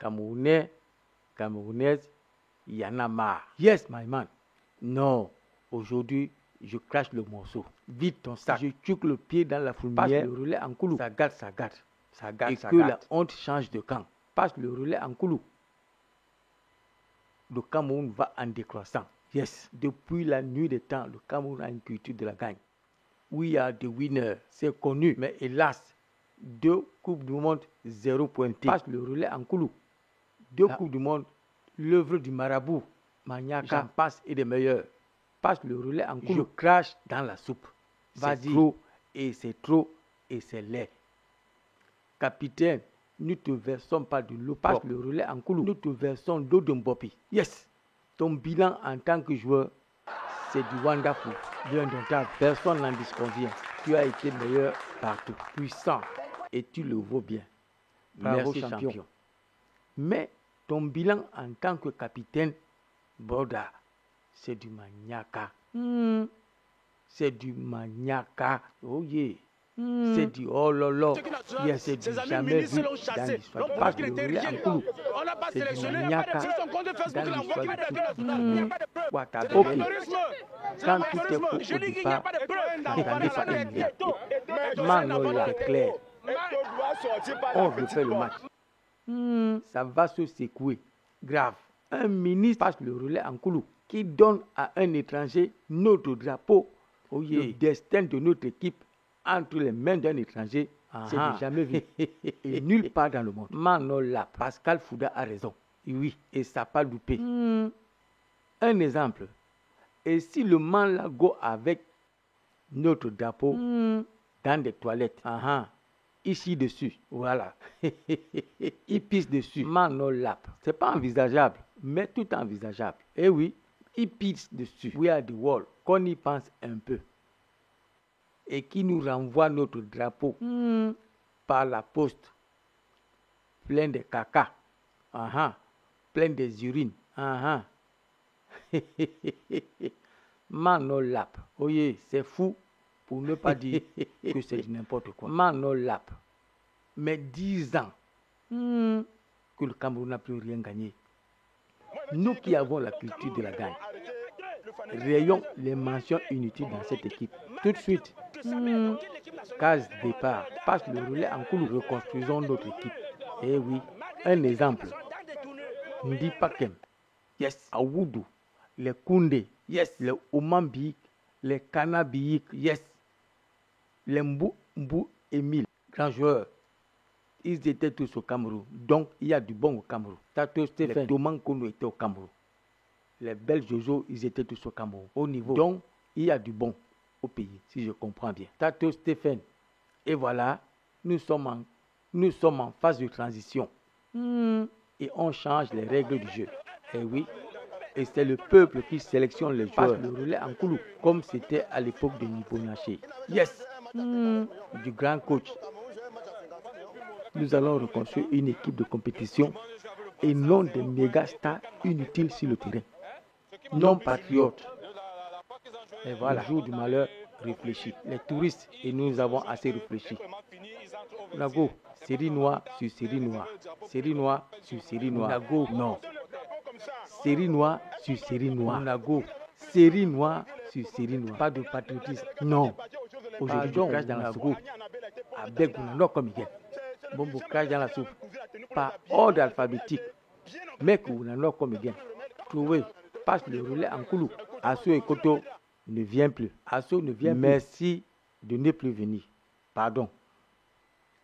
Camerounais, Camerounaises, il y en a marre. Yes, my man. Non, aujourd'hui, je crache le morceau. Vide ton sac. Je tuque le pied dans la fourmilière. Passe le relais en coulou. Ça gâte, ça gâte. Ça gâte, et ça que gâte. La honte change de camp. Passe le relais en coulou. Le Cameroun va en décroissant. Yes. Depuis la nuit des temps, le Cameroun a une culture de la gagne. We are the winner. C'est connu. Mais hélas, 2 Coupes du Monde, 0 pointé. Passe le relais en coulou. 2 Coupes du Monde, l'œuvre du marabout. Maniaca, j'en passe et des meilleurs. Passe le relais en coulou. Je crache dans la soupe. C'est trop et c'est trop et c'est laid. Capitaine, nous te versons pas de l'eau. Passe le relais en coulou. Nous te versons l'eau de Mbopi. Yes. Ton bilan en tant que joueur, c'est du wonderful, du indomptable. Personne n'en disconvient. Tu as été meilleur partout, puissant, et tu le vaux bien. Bravo, merci champion. Mais ton bilan en tant que capitaine, Broda, c'est du maniaca. C'est du maniaca. Oh yeah. C'est du oh lolo. Yeah, c'est du jamais vu dans l'histoire. Passe le relais en coulou. C'est du maniaca dans l'histoire du foot. Ok. Quand tout est faux au départ, n'attendez pas un miracle. Manola, c'est clair. On refait le match. Ça va se secouer. Grave. Un ministre passe le relais en coulou qui donne à un étranger notre drapeau. Oh yeah. Le destin de notre équipe entre les mains d'un étranger, c'est du jamais vu. Et nulle part dans le monde. Manola, Pascal Fouda a raison. Oui, et ça n'a pas loupé. Un exemple. Et si le man go avec notre drapeau dans des toilettes, ici dessus, voilà, il pisse dessus, Manola, c'est pas envisageable, mais tout est envisageable. Et oui, il pisse dessus. We are the world. Qu'on y pense un peu. Et qui nous renvoie notre drapeau par la poste, plein de caca, plein des urines, Manolap, oye, c'est fou pour ne pas dire que c'est du n'importe quoi. Manolap, mais 10 ans que le Cameroun n'a plus rien gagné. Nous qui avons la culture de la gagne, rayons les mentions inutiles dans cette équipe. Tout de suite, case départ, passe le relais en coulou, reconstruisons notre équipe. Eh oui, un exemple. Ndi Pakem, yes, Awoudou, les Koundé, yes, les Omambiik, les Kanabiik, yes, les Mbou Emile, grands joueurs. Ils étaient tous au Cameroun. Donc, il y a du bon au Cameroun. Tato Stéphane, les Thomas Kono étaient au Cameroun. Les belles Jojo, ils étaient tous au Cameroun. Au niveau. Donc, il y a du bon au pays, si je comprends bien. Tato Stéphane. Et voilà, nous sommes en phase de transition. Et on change les règles du jeu. Et oui, et c'est le peuple qui sélectionne les joueurs. Passe le relais en coulou, comme c'était à l'époque de Niponaché. Yes, du grand coach. Nous allons reconstruire une équipe de compétition et non des méga stars inutiles sur le terrain. Non patriotes. Et voilà, le jour du malheur, réfléchis. Les touristes, et nous avons assez réfléchi. Nago, série noire sur série noire. Série noire sur série noire. Nago, non. Série noire sur série noire. Nago, série noire sur série noire. Pas de patriotisme. Non. Aujourd'hui, on crache dans la soupe. Avec non comme il bon, vous crache dans la soupe. Par ordre alphabétique. Mec, vous n'en comme il Trouvé. Passe le relais en coulou. Asso et Koto ne vient plus. Asso ne vient plus. Merci de ne plus venir. Pardon.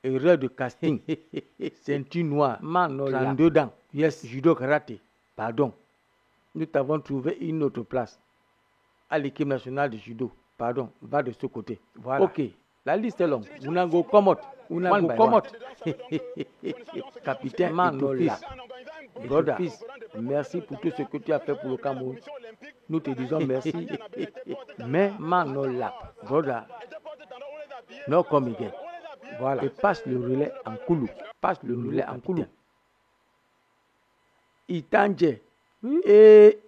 Erreur de casting. Ceinture noire. Manola. 32 dents. Yes, judo karaté. Pardon. Nous t'avons trouvé une autre place. À l'équipe nationale de judo. Pardon. Va de ce côté. Voilà. Ok. La liste est longue. Unango Komot. Unango Komot. Capitaine Manola. Broda, merci pour tout ce que tu as fait pour le Cameroun. Nous te disons merci. Mais Manola. Broda. No come again. Voilà. Et passe le relais en coulou. Passe le relais en coulou. Itanje. Et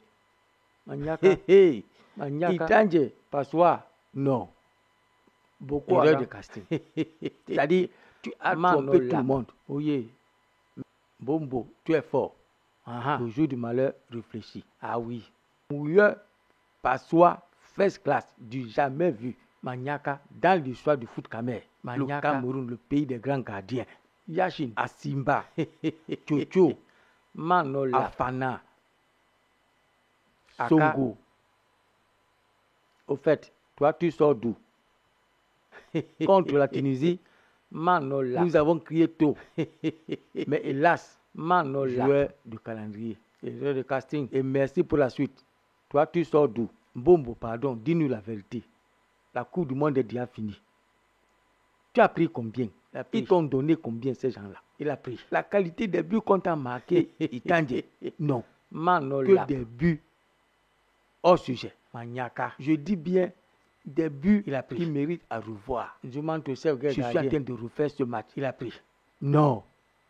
Maniaka. Itanje. Passoir. Non. Beaucoup erreur de casting. C'est-à-dire, tu as trompé tout le monde. Oui. Bombo, tu es fort. Le jour du malheur, réfléchis. Ah oui. Mouilleur, Passois, first class, du jamais vu. Maniaka, dans l'histoire du foot camer. Le Cameroun, le pays des grands gardiens. Yachin, Asimba, Chocho, Manola, Afana, Songo. Au fait, toi, tu sors d'où? Contre la Tunisie, Manola. Nous avons crié tôt. Mais hélas, Manola, joueur de calendrier, joueur de casting. Et merci pour la suite. Toi, tu sors d'où? Bombo, pardon, dis-nous la vérité. La Coupe du Monde est déjà finie. Tu as pris combien? Ils t'ont donné combien, ces gens-là? Il a pris. La qualité des buts qu'on t'a marqué, il t'a dit non. Manola. Que des buts hors sujet. Maniaka. Je dis bien des buts qui méritent à revoir. Je suis en train de refaire ce match. Il a pris. Non,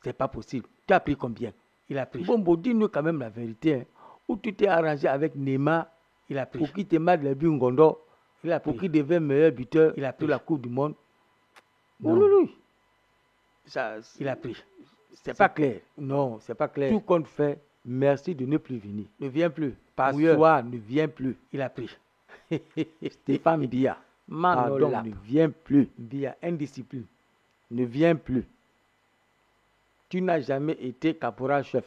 c'est pas possible. Tu as pris combien? Il a pris. Bon, dis-nous quand même la vérité. Hein. Où tu t'es arrangé avec Neymar, il a pris. Pour qui te marque les buts Ngondo, il a pris. Pour qui devait meilleur buteur, il a pris la Coupe du Monde. Non. Ça, il a pris. C'est pas clair. Non, c'est pas clair. Tout compte fait, merci de ne plus venir. Ne viens plus. Passois ne vient plus. Il a pris. Stéphane Biya. Pardon, ne vient plus. Biya, indiscipline. Ne vient plus. Tu n'as jamais été caporal-chef.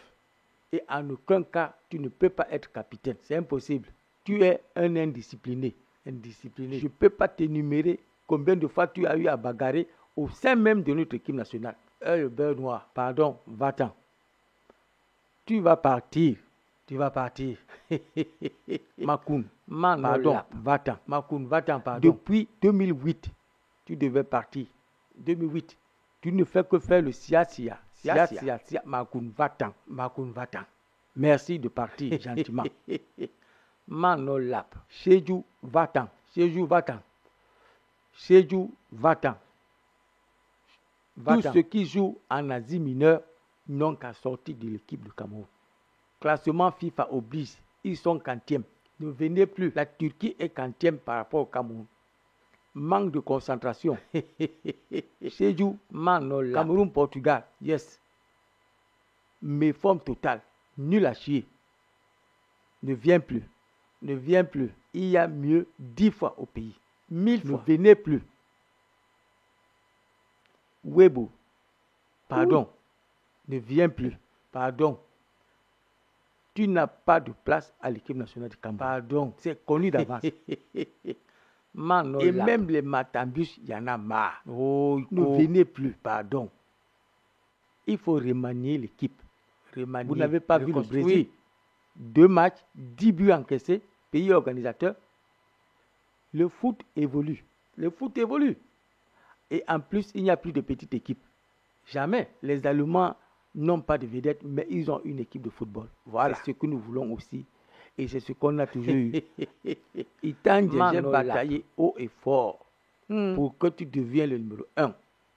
Et en aucun cas, tu ne peux pas être capitaine. C'est impossible. Tu es un indiscipliné. Indiscipliné. Je ne peux pas t'énumérer combien de fois tu as eu à bagarrer au sein même de notre équipe nationale. Le beurre noir. Pardon, va-t'en. Tu vas partir. Tu vas partir. Makoun. Pardon, va-t'en. Makoun, va-t'en, pardon. Depuis 2008, tu devais partir. 2008. Tu ne fais que faire le sia-sia. Sia-sia. Makoun, va-t'en. Makoun, va-t'en. Merci de partir gentiment. Manolap. Sédhiou, va-t'en. Sédhiou, va-t'en. Sédhiou, va-t'en. Tous ceux qui jouent en Asie mineure n'ont qu'à sortir de l'équipe du Cameroun. Classement FIFA oblige, ils sont quantièmes. Ne venez plus. La Turquie est quantième par rapport au Cameroun. Manque de concentration. Sédhiou, Manola. Cameroun, Portugal, yes. Méforme totale. Nul à chier. Ne viens plus. Ne viens plus. Il y a mieux 10 fois au pays. 1000 fois. Ne venez plus. Webo. Pardon. Ne viens plus. Pardon. Tu n'as pas de place à l'équipe nationale du Cameroun. Pardon. C'est connu d'avance. Et même les Matambus, il y en a marre. Ne venez plus. Pardon. Il faut remanier l'équipe. Vous n'avez pas vu le Brésil. 2 matchs, 10 buts encaissés, pays organisateur. Le foot évolue. Le foot évolue. Et en plus, il n'y a plus de petite équipe. Jamais. Les Allemands n'ont pas de vedettes, mais ils ont une équipe de football. Voilà. C'est ce que nous voulons aussi. Et c'est ce qu'on a toujours eu. Il t'a déjà bataillé haut et fort pour que tu deviennes le numéro 1.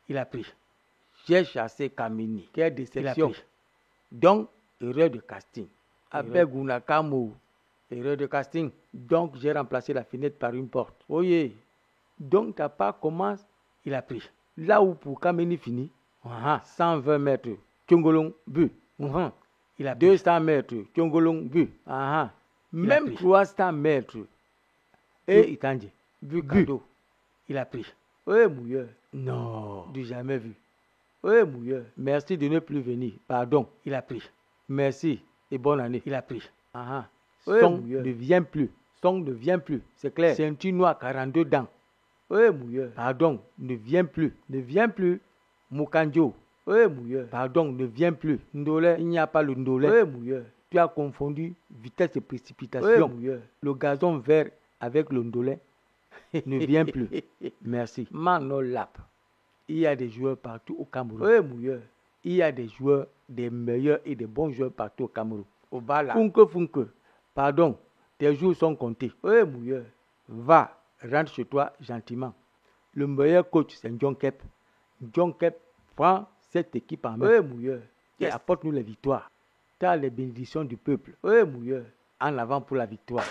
Il a pris. J'ai chassé Kamini. Quelle déception. Donc, erreur de casting. Avec Gunakamo, erreur de casting. Donc, j'ai remplacé la fenêtre par une porte. Oye. Donc, ta part commence. Il a pris. Là où pour Kamini finit, 120 mètres, Tchongolong, but. Il a 200 mètres, Tchongolong, but. Même 300 mètres. Et il t'a dit, but cadeau. Il a pris. Oui, mouilleur. Non. Du jamais vu. Oui, mouilleur. Merci de ne plus venir. Pardon. Il a pris. Merci et bonne année. Il a pris. Son ne vient plus. Son ne vient plus. C'est clair. Ceinture noire, 42 dents. Oui, mouilleur. Pardon, ne viens plus. Ne viens plus. Moukanjo. Oui, mouilleur. Pardon, ne viens plus. Ndolé, il n'y a pas le Ndolé. Oui, mouilleur. Tu as confondu vitesse et précipitation. Oui, mouilleur. Le gazon vert avec le Ndolé ne vient plus. Merci. Manolap. Il y a des joueurs partout au Cameroun. Oui, mouilleur. Il y a des joueurs, des meilleurs et des bons joueurs partout au Cameroun. Au Bala. Funke. Pardon, tes jours sont comptés. Oui, mouilleur. Va. Rentre chez toi gentiment. Le meilleur coach, c'est John Kep. John Kep prend cette équipe en main. Oui, mouilleur. Et apporte-nous les victoires. Tu as les bénédictions du peuple. Oui, mouilleur. En avant pour la victoire.